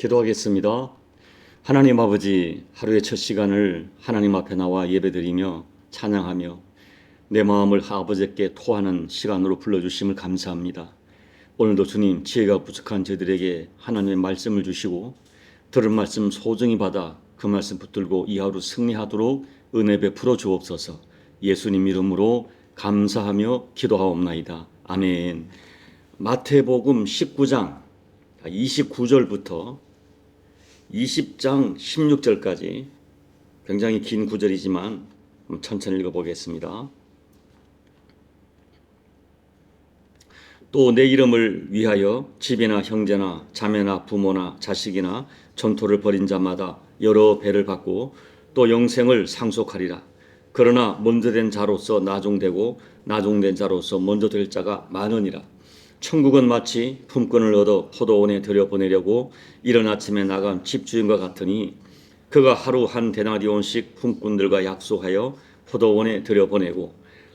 기도하겠습니다. 하나님 아버지, 하루의 첫 시간을 하나님 앞에 나와 예배드리며 찬양하며 내 마음을 아버지께 토하는 시간으로 불러주심을 감사합니다. 오늘도 주님, 지혜가 부족한 저희들에게 하나님의 말씀을 주시고 들은 말씀 소중히 받아 그 말씀 붙들고 이 하루 승리하도록 은혜 베풀어 주옵소서. 예수님 이름으로 감사하며 기도하옵나이다. 아멘. 마태복음 19장 29절부터 20장 16절까지 굉장히 긴 구절이지만 천천히 읽어보겠습니다. 또 내 이름을 위하여 집이나 형제나 자매나 부모나 자식이나 전토를 벌인 자마다 여러 배를 받고 또 영생을 상속하리라. 그러나 먼저 된 자로서 나중되고 나중된 자로서 먼저 될 자가 많으니라. 천국은 마치 품꾼을 얻어 포도원에 들여보내려고 이른 아침에 나간 집주인과 같으니 그가 하루 한 데나리온씩 품꾼들과 약속하여 포도원에 들여보내고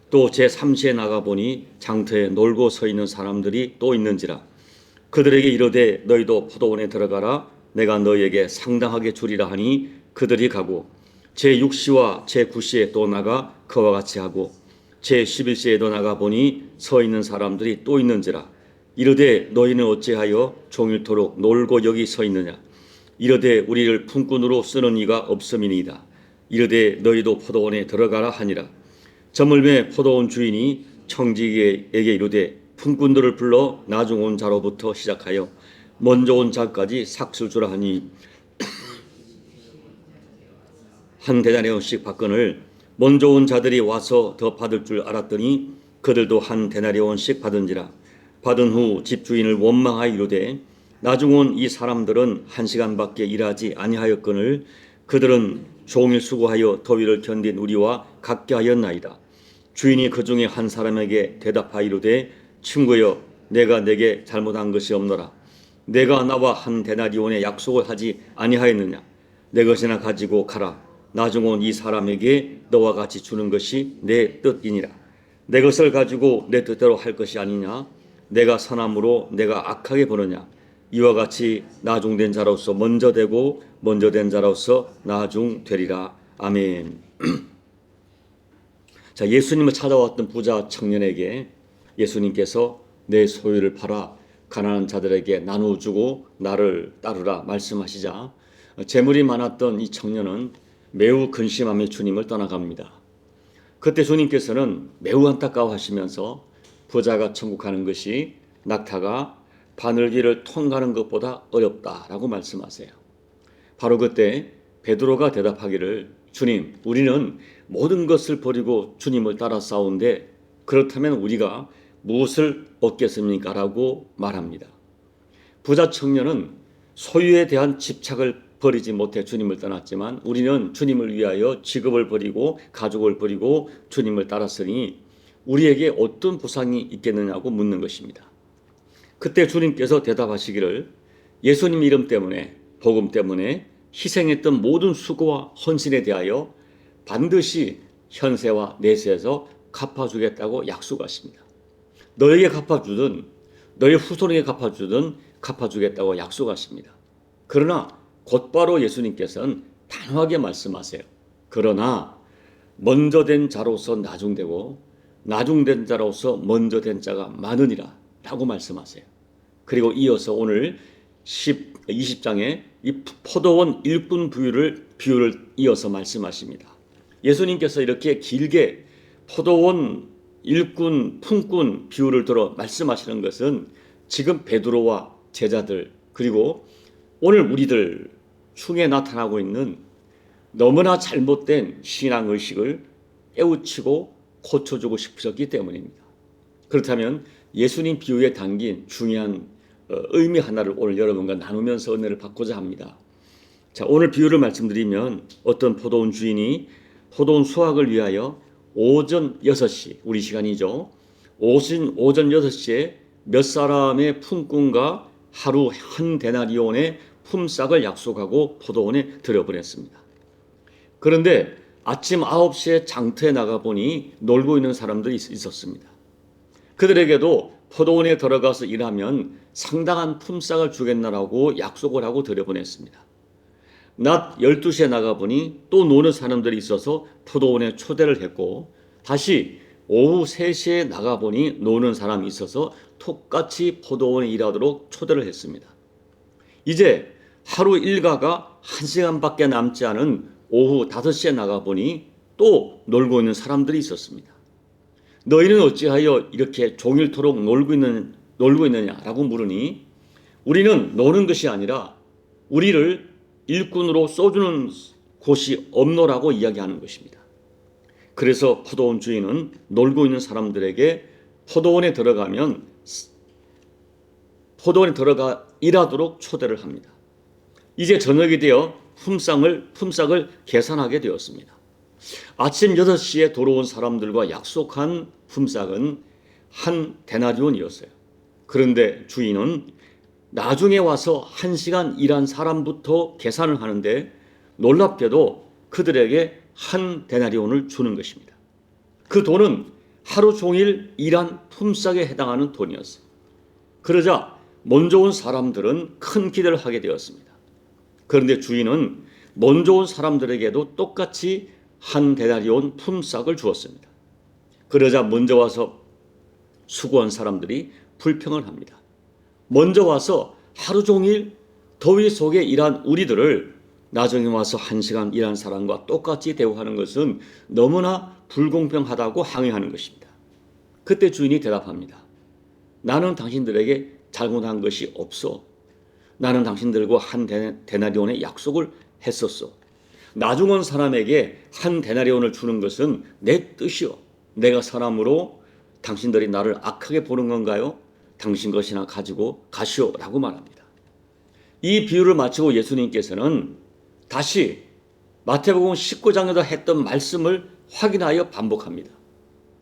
또 제3시에 나가보니 장터에 놀고 서 있는 사람들이 또 있는지라. 그들에게 이르되 너희도 포도원에 들어가라. 내가 너희에게 상당하게 주리라 하니 그들이 가고 제6시와 제9시에 또 나가 그와 같이 하고 제11시에도 나가보니 서 있는 사람들이 또 있는지라. 이르되 너희는 어찌하여 종일토록 놀고 여기 서 있느냐. 이르되 우리를 품꾼으로 쓰는 이가 없음이니이다. 이르되 너희도 포도원에 들어가라 하니라. 저물매 포도원 주인이 청지기에게 이르되 품꾼들을 불러 나중 온 자로부터 시작하여 먼저 온 자까지 삭슬 주라 하니 한 데나리온씩 받거늘 먼저 온 자들이 와서 더 받을 줄 알았더니 그들도 한 데나리온씩 받은지라. 받은 후 집주인을 원망하여 이르되 나중 온 이 사람들은 1시간밖에 일하지 아니하였거늘 그들은 종일 수고하여 더위를 견딘 우리와 같게 하였나이다. 주인이 그 중에 한 사람에게 대답하여 이르되 친구여 내가 내게 잘못한 것이 없노라. 내가 나와 한 데나리온의 약속을 하지 아니하였느냐. 내 것이나 가지고 가라. 나중 온 이 사람에게 너와 같이 주는 것이 내 뜻이니라. 내 것을 가지고 내 뜻대로 할 것이 아니냐. 내가 선함으로 내가 악하게 보느냐. 이와 같이 나중된 자로서 먼저 되고 먼저 된 자로서 나중되리라. 아멘. 자, 예수님을 찾아왔던 부자 청년에게 예수님께서 내 소유를 팔아 가난한 자들에게 나누어주고 나를 따르라 말씀하시자 재물이 많았던 이 청년은 매우 근심하며 주님을 떠나갑니다. 그때 주님께서는 매우 안타까워하시면서 부자가 천국 가는 것이 낙타가 바늘길을 통과하는 것보다 어렵다라고 말씀하세요. 바로 그때 베드로가 대답하기를 주님, 우리는 모든 것을 버리고 주님을 따라 싸운데 그렇다면 우리가 무엇을 얻겠습니까? 라고 말합니다. 부자 청년은 소유에 대한 집착을 버리지 못해 주님을 떠났지만 우리는 주님을 위하여 직업을 버리고 가족을 버리고 주님을 따랐으니 우리에게 어떤 보상이 있겠느냐고 묻는 것입니다. 그때 주님께서 대답하시기를 예수님 이름 때문에 복음 때문에 희생했던 모든 수고와 헌신에 대하여 반드시 현세와 내세에서 갚아주겠다고 약속하십니다. 너에게 갚아주든 너의 후손에게 갚아주든 갚아주겠다고 약속하십니다. 그러나 곧바로 예수님께서는 단호하게 말씀하세요. 그러나 먼저 된 자로서 나중되고 나중된 자로서 먼저 된 자가 많으니라 라고 말씀하세요. 그리고 이어서 오늘 20장에 이 포도원 일꾼 비유를 이어서 말씀하십니다. 예수님께서 이렇게 길게 포도원 일꾼 품꾼 비유를 들어 말씀하시는 것은 지금 베드로와 제자들 그리고 오늘 우리들 중에 나타나고 있는 너무나 잘못된 신앙의식을 깨우치고 고쳐주고 싶으셨기 때문입니다. 그렇다면 예수님 비유에 담긴 중요한 의미 하나를 오늘 여러분과 나누면서 은혜를 받고자 합니다. 자, 오늘 비유를 말씀드리면 어떤 포도원 주인이 포도원 수확을 위하여 오전 6시, 우리 시간이죠. 오전 6시에 몇 사람의 품꾼과 하루 한 데나리온의 품삯을 약속하고 포도원에 들여보냈습니다. 그런데 아침 9시에 장터에 나가보니 놀고 있는 사람들이 있었습니다. 그들에게도 포도원에 들어가서 일하면 상당한 품삯을 주겠나라고 약속을 하고 들여보냈습니다. 낮 12시에 나가보니 또 노는 사람들이 있어서 포도원에 초대를 했고, 다시 오후 3시에 나가보니 노는 사람이 있어서 똑같이 포도원에 일하도록 초대를 했습니다. 이제 하루 일과가 1시간밖에 남지 않은 오후 5시에 나가보니 또 놀고 있는 사람들이 있었습니다. 너희는 어찌하여 이렇게 종일토록 놀고 있느냐라고 물으니, 우리는 노는 것이 아니라 우리를 일꾼으로 쏘주는 곳이 없노라고 이야기하는 것입니다. 그래서 포도원 주인은 놀고 있는 사람들에게 포도원에 들어가 일하도록 초대를 합니다. 이제 저녁이 되어 품삯을 계산하게 되었습니다. 아침 6시에 돌아온 사람들과 약속한 품삯은 한 데나리온이었어요. 그런데 주인은 나중에 와서 1시간 일한 사람부터 계산을 하는데, 놀랍게도 그들에게 한 데나리온을 주는 것입니다. 그 돈은 하루 종일 일한 품삯에 해당하는 돈이었어요. 그러자 먼저 온 사람들은 큰 기대를 하게 되었습니다. 그런데 주인은 먼저 온 사람들에게도 똑같이 한 데나리온 품삯을 주었습니다. 그러자 먼저 와서 수고한 사람들이 불평을 합니다. 먼저 와서 하루 종일 더위 속에 일한 우리들을 나중에 와서 1시간 일한 사람과 똑같이 대우하는 것은 너무나 불공평하다고 항의하는 것입니다. 그때 주인이 대답합니다. 나는 당신들에게 잘못한 것이 없어. 나는 당신들과 한 데나리온의 약속을 했었어. 나중 온 사람에게 한 데나리온을 주는 것은 내 뜻이요. 내가 사람으로 당신들이 나를 악하게 보는 건가요? 당신 것이나 가지고 가시오라고 말합니다. 이 비유를 마치고 예수님께서는 다시 마태복음 19장에서 했던 말씀을 확인하여 반복합니다.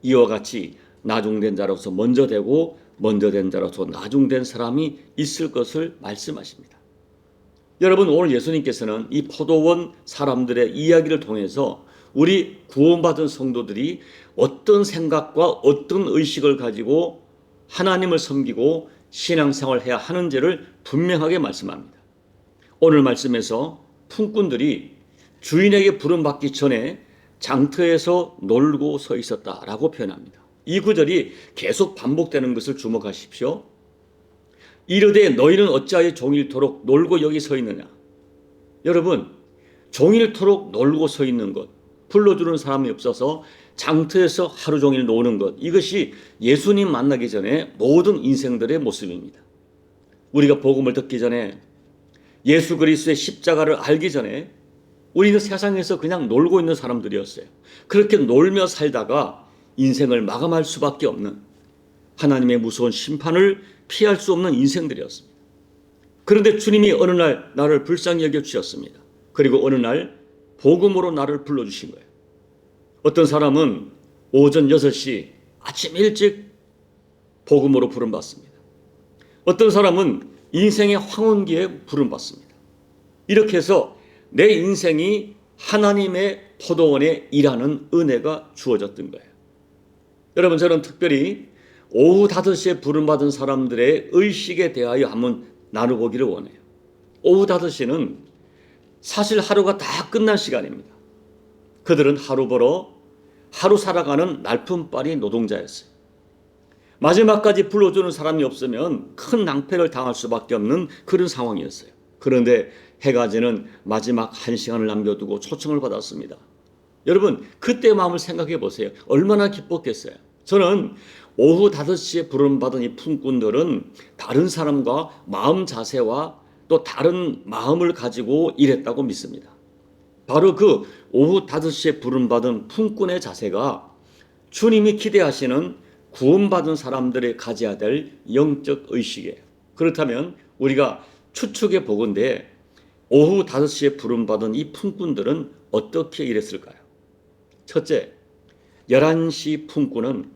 이와 같이 나중된 자로서 먼저 되고 먼저 된 자로서 나중된 사람이 있을 것을 말씀하십니다. 여러분, 오늘 예수님께서는 이 포도원 사람들의 이야기를 통해서 우리 구원받은 성도들이 어떤 생각과 어떤 의식을 가지고 하나님을 섬기고 신앙생활을 해야 하는지를 분명하게 말씀합니다. 오늘 말씀에서 품꾼들이 주인에게 부름받기 전에 장터에서 놀고 서 있었다라고 표현합니다. 이 구절이 계속 반복되는 것을 주목하십시오. 이르되 너희는 어찌하여 종일토록 놀고 여기 서 있느냐. 여러분, 종일토록 놀고 서 있는 것, 불러주는 사람이 없어서 장터에서 하루 종일 노는 것, 이것이 예수님 만나기 전에 모든 인생들의 모습입니다. 우리가 복음을 듣기 전에, 예수 그리스도의 십자가를 알기 전에 우리는 세상에서 그냥 놀고 있는 사람들이었어요. 그렇게 놀며 살다가 인생을 마감할 수밖에 없는, 하나님의 무서운 심판을 피할 수 없는 인생들이었습니다. 그런데 주님이 어느 날 나를 불쌍히 여겨주셨습니다. 그리고 어느 날 복음으로 나를 불러주신 거예요. 어떤 사람은 오전 6시 아침 일찍 복음으로 부름받습니다. 어떤 사람은 인생의 황혼기에 부름받습니다. 이렇게 해서 내 인생이 하나님의 포도원에 일하는 은혜가 주어졌던 거예요. 여러분, 저는 특별히 오후 5시에 부름받은 사람들의 의식에 대하여 한번 나눠보기를 원해요. 오후 5시는 사실 하루가 다 끝난 시간입니다. 그들은 하루 벌어 하루 살아가는 날품빨이 노동자였어요. 마지막까지 불러주는 사람이 없으면 큰 낭패를 당할 수밖에 없는 그런 상황이었어요. 그런데 해가 지는 마지막 1시간을 남겨두고 초청을 받았습니다. 여러분, 그때 마음을 생각해 보세요. 얼마나 기뻤겠어요. 저는 오후 5시에 부름받은 이 품꾼들은 다른 사람과 마음 자세와 또 다른 마음을 가지고 일했다고 믿습니다. 바로 그 오후 5시에 부름받은 품꾼의 자세가 주님이 기대하시는 구원받은 사람들이 가져야 될 영적 의식이에요. 그렇다면 우리가 추측해 보건대 오후 5시에 부름받은 이 품꾼들은 어떻게 일했을까요? 첫째, 11시 품꾼은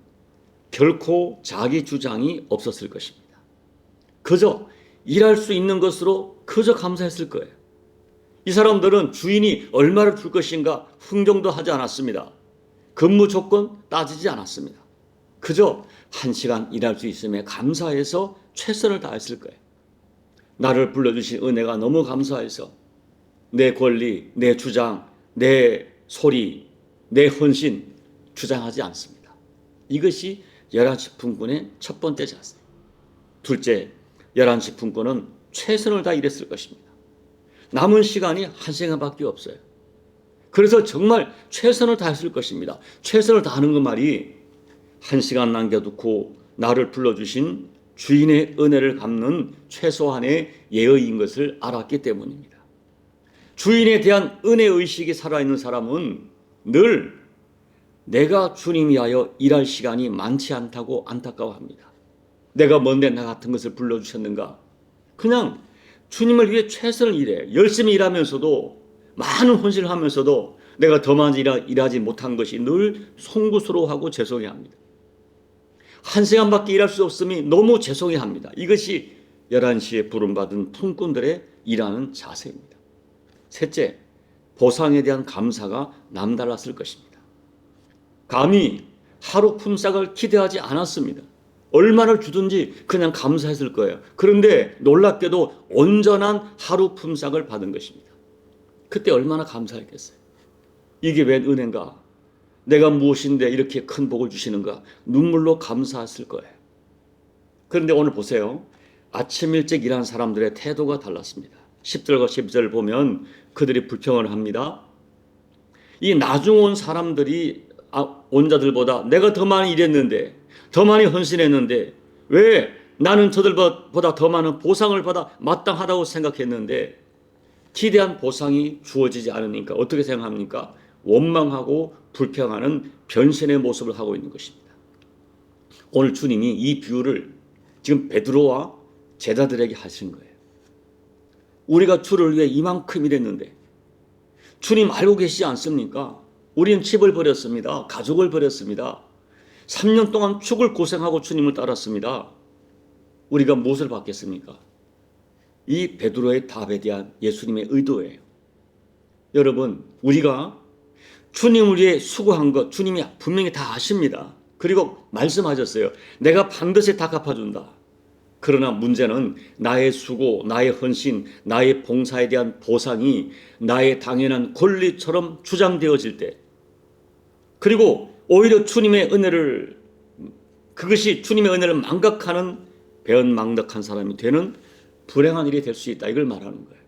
결코 자기 주장이 없었을 것입니다. 그저 일할 수 있는 것으로 그저 감사했을 거예요. 이 사람들은 주인이 얼마를 줄 것인가 흥정도 하지 않았습니다. 근무 조건 따지지 않았습니다. 그저 1시간 일할 수 있음에 감사해서 최선을 다했을 거예요. 나를 불러주신 은혜가 너무 감사해서 내 권리, 내 주장, 내 소리, 내 헌신 주장하지 않습니다. 이것이 11시 품꾼의 첫 번째 자세. 둘째, 11시 품꾼은 최선을 다 일했을 것입니다. 남은 시간이 1시간밖에 없어요. 그래서 정말 최선을 다했을 것입니다. 최선을 다하는 그 말이 1시간 남겨두고 나를 불러주신 주인의 은혜를 갚는 최소한의 예의인 것을 알았기 때문입니다. 주인에 대한 은혜의식이 살아있는 사람은 늘 내가 주님 위하여 일할 시간이 많지 않다고 안타까워합니다. 내가 뭔데 나 같은 것을 불러주셨는가? 그냥 주님을 위해 최선을 일해. 열심히 일하면서도 많은 헌신을 하면서도 내가 더 많이 일하지 못한 것이 늘 송구스러워하고 죄송해합니다. 1시간밖에 일할 수 없음이 너무 죄송해합니다. 이것이 11시에 부름받은 품꾼들의 일하는 자세입니다. 셋째, 보상에 대한 감사가 남달랐을 것입니다. 감히 하루 품삯을 기대하지 않았습니다. 얼마를 주든지 그냥 감사했을 거예요. 그런데 놀랍게도 온전한 하루 품삯을 받은 것입니다. 그때 얼마나 감사했겠어요. 이게 웬 은혜인가? 내가 무엇인데 이렇게 큰 복을 주시는가? 눈물로 감사했을 거예요. 그런데 오늘 보세요. 아침 일찍 일하는 사람들의 태도가 달랐습니다. 10절과 12절을 보면 그들이 불평을 합니다. 이 나중 온 사람들이 온 자들보다 내가 더 많이 일했는데, 더 많이 헌신했는데 왜 나는 저들보다 더 많은 보상을 받아 마땅하다고 생각했는데 기대한 보상이 주어지지 않으니까 어떻게 생각합니까? 원망하고 불평하는 변신의 모습을 하고 있는 것입니다. 오늘 주님이 이 비유를 지금 베드로와 제자들에게 하신 거예요. 우리가 주를 위해 이만큼 일했는데 주님 알고 계시지 않습니까? 우리는 집을 버렸습니다. 가족을 버렸습니다. 3년 동안 죽을 고생하고 주님을 따랐습니다. 우리가 무엇을 받겠습니까? 이 베드로의 답에 대한 예수님의 의도예요. 여러분, 우리가 주님을 위해 수고한 것 주님이 분명히 다 아십니다. 그리고 말씀하셨어요. 내가 반드시 다 갚아준다. 그러나 문제는 나의 수고, 나의 헌신, 나의 봉사에 대한 보상이 나의 당연한 권리처럼 주장되어질 때, 그리고 오히려 그것이 주님의 은혜를 망각하는 배은망덕한 사람이 되는 불행한 일이 될 수 있다. 이걸 말하는 거예요.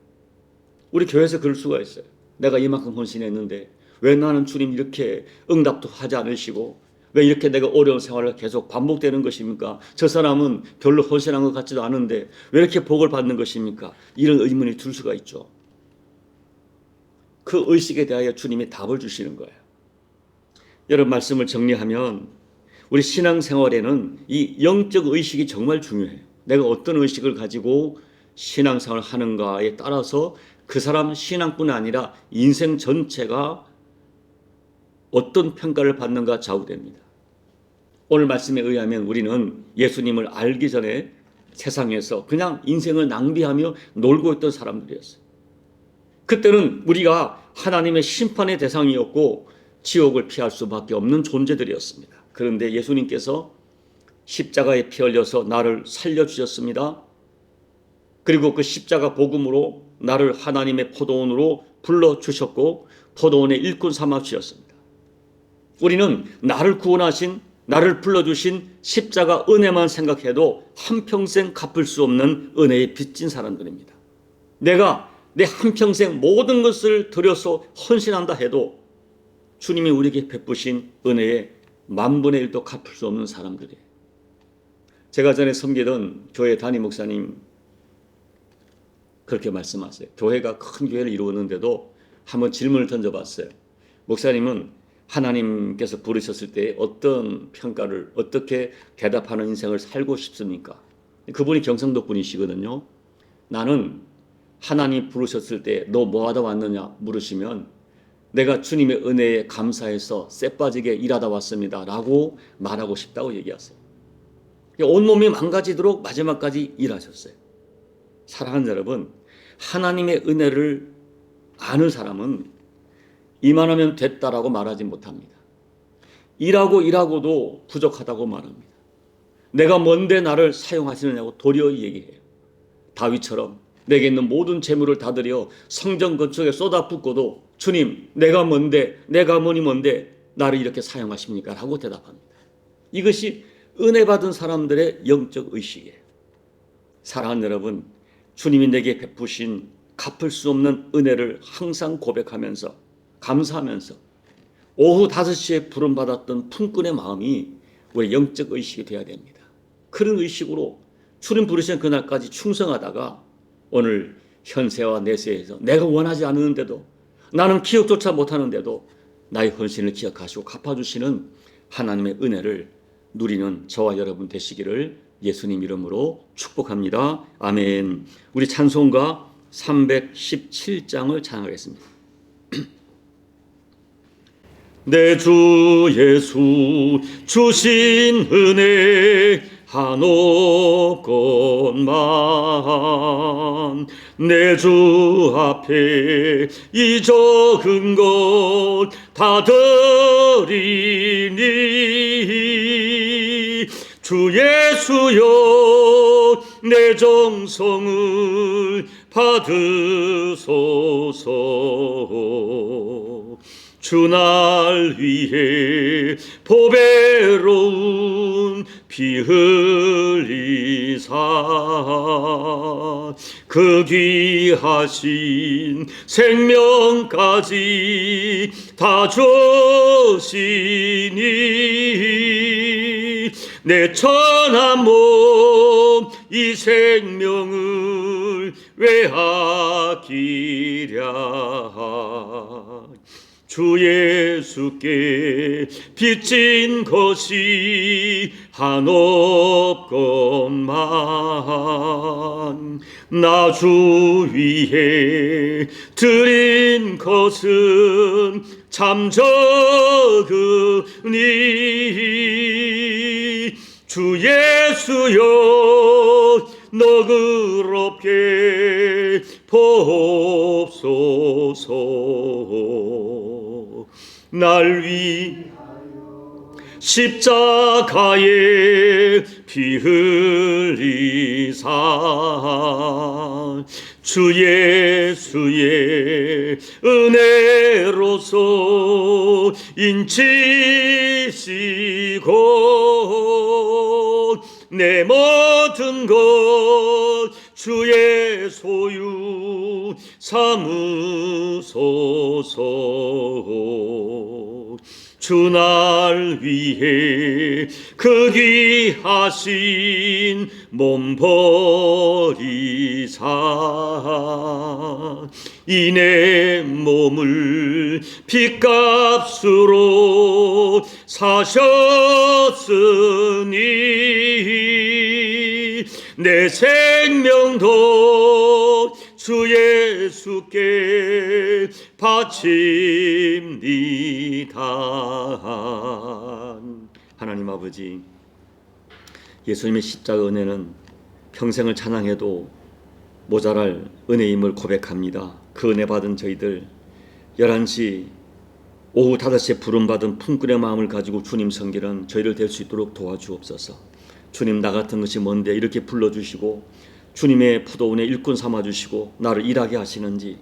우리 교회에서 그럴 수가 있어요. 내가 이만큼 헌신했는데 왜 나는 주님 이렇게 응답도 하지 않으시고 왜 이렇게 내가 어려운 생활을 계속 반복되는 것입니까? 저 사람은 별로 헌신한 것 같지도 않은데 왜 이렇게 복을 받는 것입니까? 이런 의문이 들 수가 있죠. 그 의식에 대하여 주님이 답을 주시는 거예요. 여러분, 말씀을 정리하면 우리 신앙생활에는 이 영적 의식이 정말 중요해요. 내가 어떤 의식을 가지고 신앙생활을 하는가에 따라서 그 사람 신앙뿐 아니라 인생 전체가 어떤 평가를 받는가 좌우됩니다. 오늘 말씀에 의하면 우리는 예수님을 알기 전에 세상에서 그냥 인생을 낭비하며 놀고 있던 사람들이었어요. 그때는 우리가 하나님의 심판의 대상이었고 지옥을 피할 수밖에 없는 존재들이었습니다. 그런데 예수님께서 십자가에 피 흘려서 나를 살려주셨습니다. 그리고 그 십자가 복음으로 나를 하나님의 포도원으로 불러주셨고 포도원의 일꾼 삼아주셨습니다. 우리는 나를 구원하신, 나를 불러주신 십자가 은혜만 생각해도 한평생 갚을 수 없는 은혜에 빚진 사람들입니다. 내가 내 한평생 모든 것을 들여서 헌신한다 해도 주님이 우리에게 베푸신 은혜에 10,000분의 1도 갚을 수 없는 사람들이에요. 제가 전에 섬기던 교회 담임 목사님 그렇게 말씀하세요. 교회가 큰 교회를 이루었는데도 한번 질문을 던져봤어요. 목사님은 하나님께서 부르셨을 때 어떤 평가를, 어떻게 대답하는 인생을 살고 싶습니까? 그분이 경상도 분이시거든요. 나는 하나님 부르셨을 때 너 뭐하다 왔느냐 물으시면 내가 주님의 은혜에 감사해서 쎄 빠지게 일하다 왔습니다 라고 말하고 싶다고 얘기하세요. 온몸이 망가지도록 마지막까지 일하셨어요. 사랑하는 여러분, 하나님의 은혜를 아는 사람은 이만하면 됐다라고 말하지 못합니다. 일하고도 부족하다고 말합니다. 내가 뭔데 나를 사용하시느냐고 도리어 얘기해요. 다윗처럼 내게 있는 모든 재물을 다 드려 성전 건축에 쏟아붓고도 주님, 내가 뭔데, 내가 뭐니 뭔데 나를 이렇게 사용하십니까? 라고 대답합니다. 이것이 은혜 받은 사람들의 영적 의식이에요. 사랑하는 여러분, 주님이 내게 베푸신 갚을 수 없는 은혜를 항상 고백하면서 감사하면서 오후 5시에 부름받았던 품꾼의 마음이 우리 영적 의식이 되어야 됩니다. 그런 의식으로 주님 부르신 그날까지 충성하다가 오늘 현세와 내세에서 내가 원하지 않는데도 나는 기억조차 못하는데도 나의 헌신을 기억하시고 갚아주시는 하나님의 은혜를 누리는 저와 여러분 되시기를 예수님 이름으로 축복합니다. 아멘. 우리 찬송가 317장을 찬양하겠습니다. 내 주 예수 주신 은혜 한없건만 내 주 앞에 이 적은 것 다 드리니 주 예수여 내 정성을 받으소서. 주 날 위해 보배로운 피 흘리사 그 귀하신 생명까지 다 주시니 내 천한 몸 이 생명을 왜 아끼랴. 주 예수께 빚진 것이 한없건만 나 주 위해 드린 것은 참 적으니 주 예수여 너그럽게 보옵소서. 날 위하여 십자가에 피 흘리사 주 예수의 은혜로서 인치시고 내 모든 것 주의 소유 삼으소서. 주 날 위해 그 귀하신 몸 버리사 이 내 몸을 핏값으로 사셨으니 내 생명도 주 예수께 바칩니다. 하나님 아버지, 예수님의 십자가 은혜는 평생을 찬양해도 모자랄 은혜임을 고백합니다. 그 은혜 받은 저희들 11시 오후 5시에 부름받은 품꾼의 마음을 가지고 주님 섬기는 저희를 될 수 있도록 도와주옵소서. 주님, 나 같은 것이 뭔데 이렇게 불러주시고 주님의 포도원에 일꾼 삼아주시고 나를 일하게 하시는지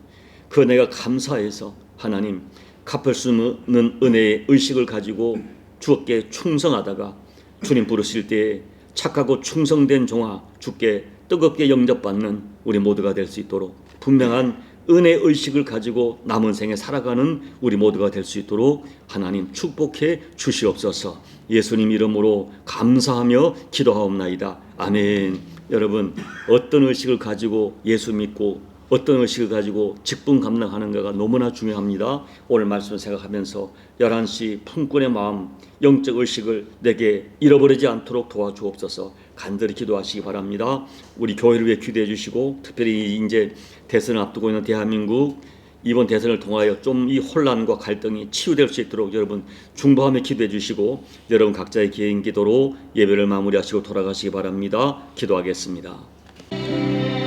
그 은혜가 감사해서 하나님 갚을 수 없는 은혜의 의식을 가지고 주께 충성하다가 주님 부르실 때에 착하고 충성된 종아 주께 뜨겁게 영접받는 우리 모두가 될 수 있도록 분명한 은혜 의식을 가지고 남은 생에 살아가는 우리 모두가 될 수 있도록 하나님 축복해 주시옵소서. 예수님 이름으로 감사하며 기도하옵나이다. 아멘. 여러분, 어떤 의식을 가지고 예수 믿고 어떤 의식을 가지고 직분 감당하는가가 너무나 중요합니다. 오늘 말씀 생각하면서 11시 품꾼의 마음, 영적 의식을 내게 잃어버리지 않도록 도와주옵소서. 간절히 기도하시기 바랍니다. 우리 교회를 위해 기도해 주시고 특별히 이제 대선을 앞두고 있는 대한민국 이번 대선을 통하여 좀 이 혼란과 갈등이 치유될 수 있도록 여러분 중보하며 기도해 주시고 여러분 각자의 개인 기도로 예배를 마무리하시고 돌아가시기 바랍니다. 기도하겠습니다.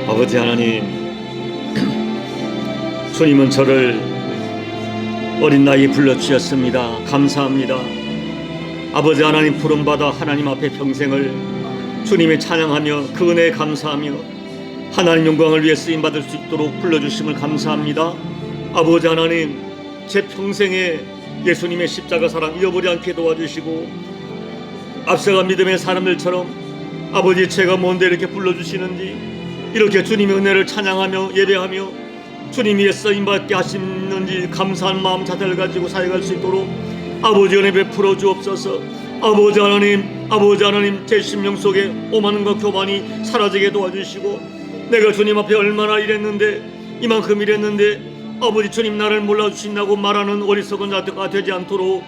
아버지 하나님, 주님은 저를 어린 나이에 불러주셨습니다. 감사합니다. 아버지 하나님 부름받아 하나님 앞에 평생을 주님의 찬양하며 그 은혜에 감사하며 하나님 영광을 위해 쓰임받을 수 있도록 불러주심을 감사합니다. 아버지 하나님, 제 평생에 예수님의 십자가 사랑 잃어버리지 않게 도와주시고 앞서간 믿음의 사람들처럼 아버지 제가 뭔데 이렇게 불러주시는지, 이렇게 주님의 은혜를 찬양하며 예배하며 주님 위에 쓰임받게 하시는지 감사한 마음 자체를 가지고 사역할 수 있도록 아버지 은혜 베풀어 주옵소서. 아버지 하나님 제 심령 속에 오만과 교만이 사라지게 도와주시고, 내가 주님 앞에 얼마나 일했는데 이만큼 일했는데 아버지 주님 나를 몰라주신다고 말하는 어리석은 자가 되지 않도록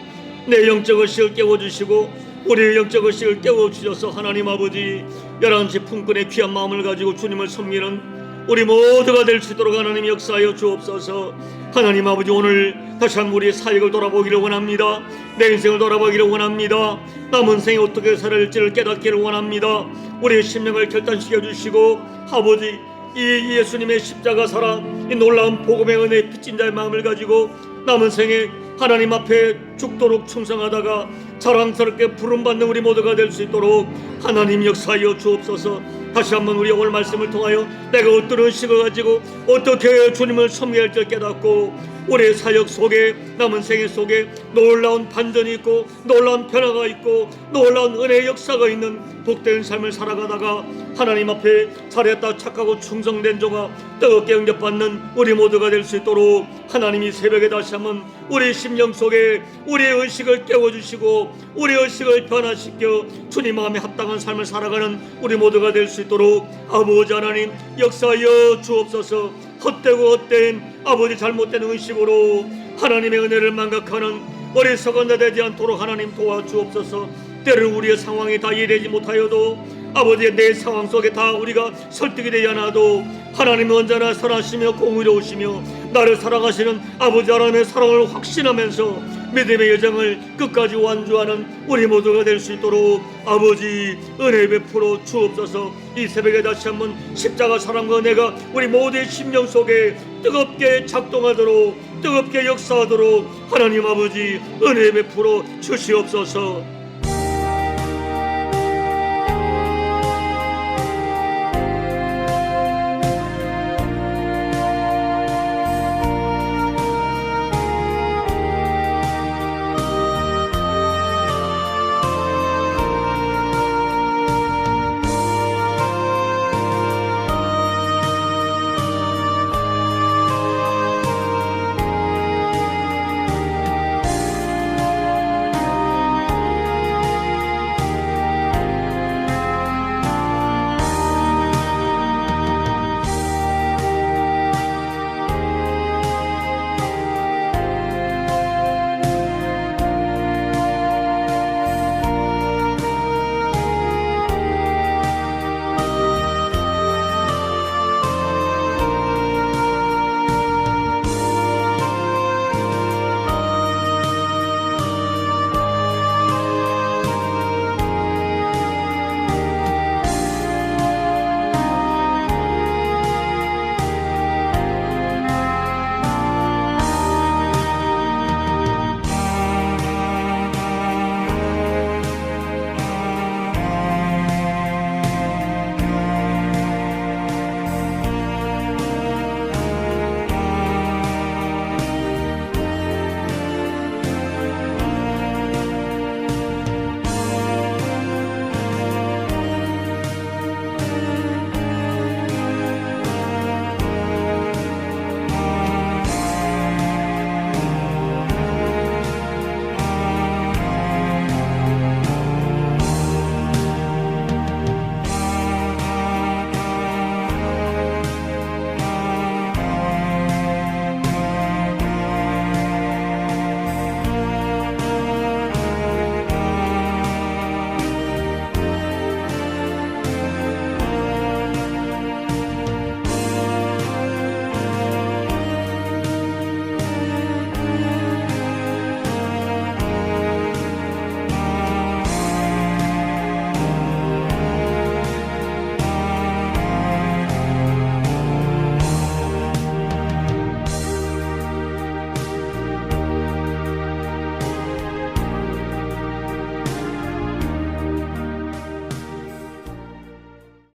내 영적 의식을 깨워주시고 우리의 영적 의식을 깨워주셔서 하나님 아버지 11시 품꾼의 귀한 마음을 가지고 주님을 섬기는 우리 모두가 될 수 있도록 하나님 역사하여 주옵소서. 하나님 아버지, 오늘 다시 한번 우리의 사역을 돌아보기를 원합니다. 내 인생을 돌아보기를 원합니다. 남은 생에 어떻게 살아갈지를 깨닫기를 원합니다. 우리의 심령을 결단시켜 주시고 아버지, 이 예수님의 십자가 사랑, 이 놀라운 복음의 은혜에 빚진 자의 마음을 가지고 남은 생에 하나님 앞에 죽도록 충성하다가 자랑스럽게 부름받는 우리 모두가 될 수 있도록 하나님 역사하여 주옵소서. 다시 한번 우리 오늘 말씀을 통하여 내가 어떤 의식을 가지고 어떻게 주님을 섬겨야 할지 깨닫고 우리의 사역 속에 남은 생애 속에 놀라운 반전이 있고 놀라운 변화가 있고 놀라운 은혜의 역사가 있는 복된 삶을 살아가다가 하나님 앞에 잘했다 착하고 충성된 자가 뜨겁게 응접받는 우리 모두가 될 수 있도록 하나님이 새벽에 다시 한번 우리 심령 속에 우리의 의식을 깨워주시고 우리의 의식을 변화시켜 주님 마음에 합당한 삶을 살아가는 우리 모두가 될 수 있도록 아버지 하나님 역사하여 주옵소서. 헛되고 헛된 아버지 잘못된 의식으로 하나님의 은혜를 망각하는 어리석은 자 되지 않도록 하나님 도와주옵소서. 때로는 우리의 상황이 다 이해되지 못하여도 아버지의 내 상황 속에 다 우리가 설득이 되지 않아도 하나님은 언제나 선하시며 공의로우시며 나를 사랑하시는 아버지 하나님의 사랑을 확신하면서 믿음의 여정을 끝까지 완주하는 우리 모두가 될 수 있도록 아버지 은혜 베풀어 주옵소서. 이 새벽에 다시 한번 십자가 사랑과 은혜가 우리 모두의 심령 속에 뜨겁게 작동하도록 뜨겁게 역사하도록 하나님 아버지 은혜 베풀어 주시옵소서.